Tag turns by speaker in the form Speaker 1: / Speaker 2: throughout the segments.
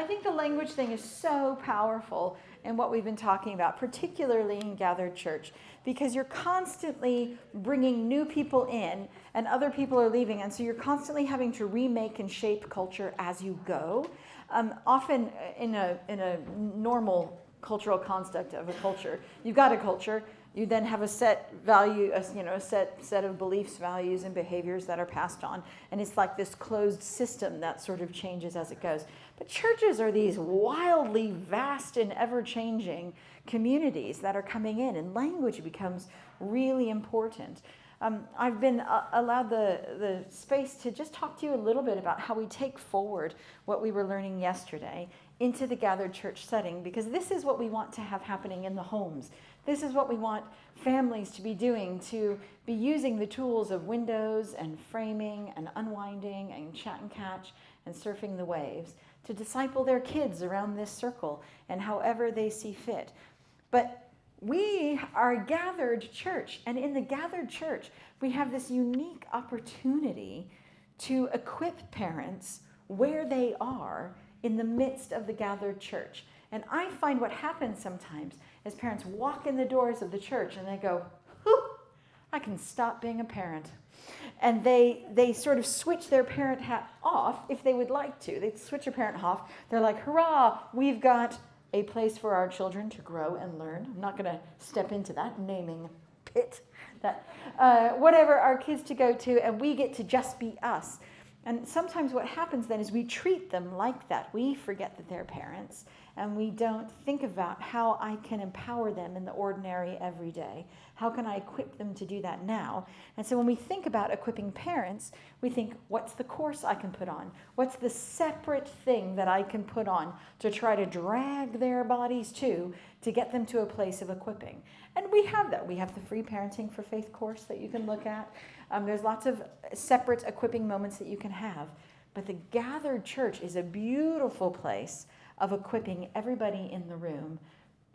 Speaker 1: I think the language thing is so powerful in what we've been talking about, particularly in gathered church, because you're constantly bringing new people in and other people are leaving, and so you're constantly having to remake and shape culture as you go. Often in a normal cultural construct of a culture, you've got a culture. You then have a set value, a set of beliefs, values, and behaviors that are passed on. And it's like this closed system that sort of changes as it goes. But churches are these wildly vast and ever-changing communities that are coming in, and language becomes really important. I've been allowed the space to just talk to you a little bit about how we take forward what we were learning yesterday into the gathered church setting, because this is what we want to have happening in the homes. This is what we want families to be doing, to be using the tools of windows and framing and unwinding and chat and catch and surfing the waves to disciple their kids around this circle and however they see fit. But we are a gathered church, and in the gathered church, we have this unique opportunity to equip parents where they are in the midst of the gathered church. And I find what happens sometimes is parents walk in the doors of the church and they go, whew, I can stop being a parent. And they sort of switch their parent hat off if they would like to. They switch their parent off. They're like, hurrah, we've got a place for our children to grow and learn. I'm not going to step into that naming pit, that whatever our kids to go to, and we get to just be us. And sometimes what happens then is we treat them like that. We forget that they're parents, and we don't think about how I can empower them in the ordinary every day. How can I equip them to do that now? And so when we think about equipping parents, we think, what's the course I can put on? What's the separate thing that I can put on to try to drag their bodies to get them to a place of equipping? And we have that. We have the free Parenting for Faith course that you can look at. There's lots of separate equipping moments that you can have. But the gathered church is a beautiful place of equipping everybody in the room,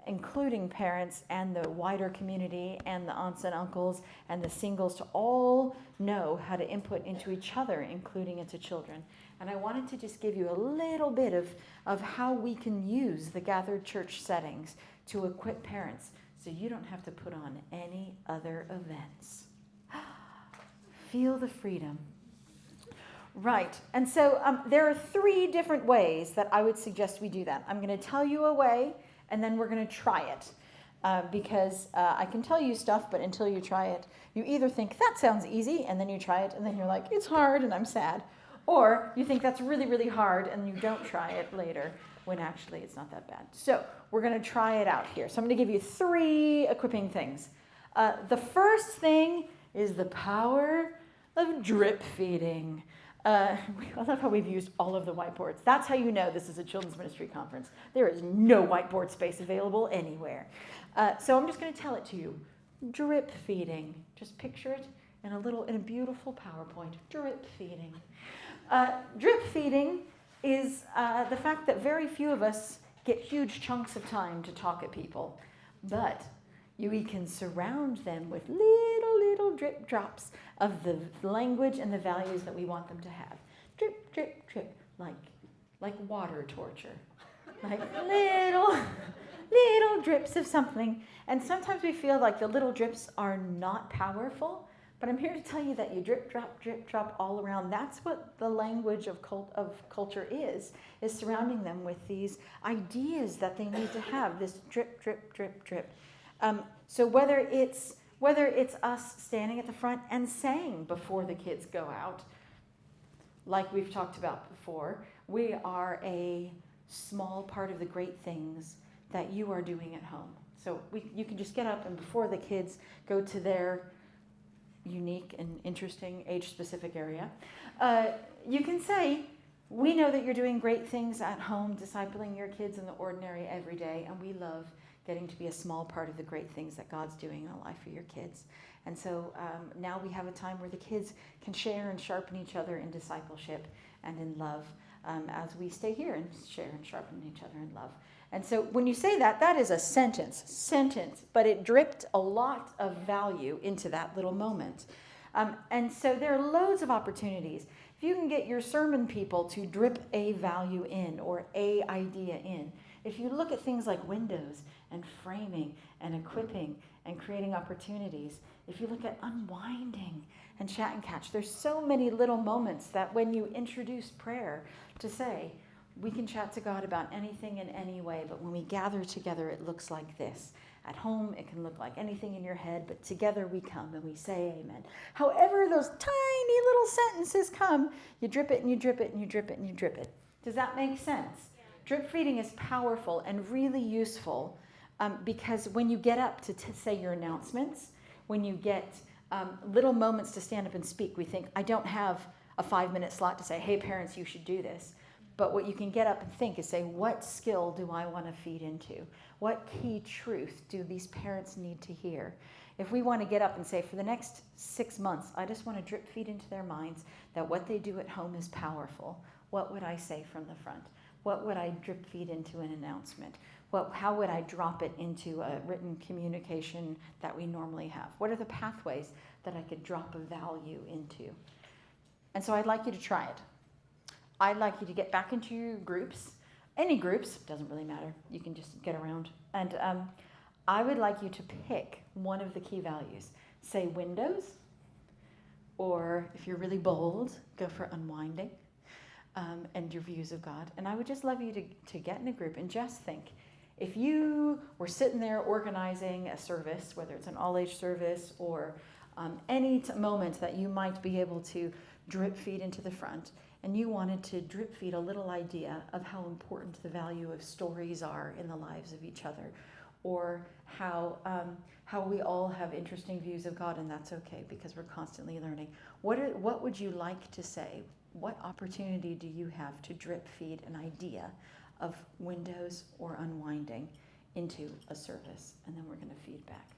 Speaker 1: including parents and the wider community and the aunts and uncles and the singles, to all know how to input into each other, including into children. And I wanted to just give you a little bit of how we can use the gathered church settings to equip parents so you don't have to put on any other events. Feel the freedom. Right, and so there are 3 different ways that I would suggest we do that. I'm going to tell you a way, and then we're going to try it. Because I can tell you stuff, but until you try it, you either think, that sounds easy, and then you try it, and then you're like, it's hard, and I'm sad. Or you think that's really, really hard, and you don't try it later, when actually it's not that bad. So we're going to try it out here. So I'm going to give you 3 equipping things. The first thing is the power of drip feeding. I love how we've used all of the whiteboards. That's how you know this is a children's ministry conference. There is no whiteboard space available anywhere. So I'm just going to tell it to you. Drip feeding. Just picture it in a beautiful PowerPoint. Drip feeding. Drip feeding is the fact that very few of us get huge chunks of time to talk at people, but we can surround them with little drip drops of the language and the values that we want them to have. Drip, drip, drip, like water torture. Like little drips of something. And sometimes we feel like the little drips are not powerful, but I'm here to tell you that you drip, drop all around. That's what the language of culture is surrounding them with these ideas that they need to have, this drip, drip, drip, drip. So whether it's us standing at the front and saying before the kids go out, like we've talked about before, we are a small part of the great things that you are doing at home. So you can just get up, and before the kids go to their unique and interesting age-specific area, you can say, we know that you're doing great things at home, discipling your kids in the ordinary every day, and we love getting to be a small part of the great things that God's doing in the life of your kids. And so now we have a time where the kids can share and sharpen each other in discipleship and in love as we stay here and share and sharpen each other in love. And so when you say that, that is a sentence, but it dripped a lot of value into that little moment. And so there are loads of opportunities. If you can get your sermon people to drip a value in or a idea in, if you look at things like windows and framing and equipping and creating opportunities, if you look at unwinding and chat and catch, there's so many little moments that when you introduce prayer to say, we can chat to God about anything in any way, but when we gather together, it looks like this. At home, it can look like anything in your head, but together we come and we say amen. However those tiny little sentences come, you drip it and you drip it and you drip it and you drip it. Does that make sense? Yeah. Drip feeding is powerful and really useful because when you get up to say your announcements, when you get little moments to stand up and speak, we think, I don't have a 5-minute slot to say, hey, parents, you should do this. But what you can get up and think is say, what skill do I want to feed into? What key truth do these parents need to hear? If we want to get up and say, for the next 6 months, I just want to drip feed into their minds that what they do at home is powerful, what would I say from the front? What would I drip feed into an announcement? How would I drop it into a written communication that we normally have? What are the pathways that I could drop a value into? And so I'd like you to try it. I'd like you to get back into your groups, any groups, doesn't really matter. You can just get around. And I would like you to pick one of the key values. Say windows, or if you're really bold, go for unwinding and your views of God. And I would just love you to get in a group and just think, if you were sitting there organizing a service, whether it's an all-age service or any moment that you might be able to drip feed into the front, and you wanted to drip feed a little idea of how important the value of stories are in the lives of each other, or how we all have interesting views of God, and that's okay because we're constantly learning. What would you like to say? What opportunity do you have to drip feed an idea of windows or unwinding into a service? And then we're going to feed back.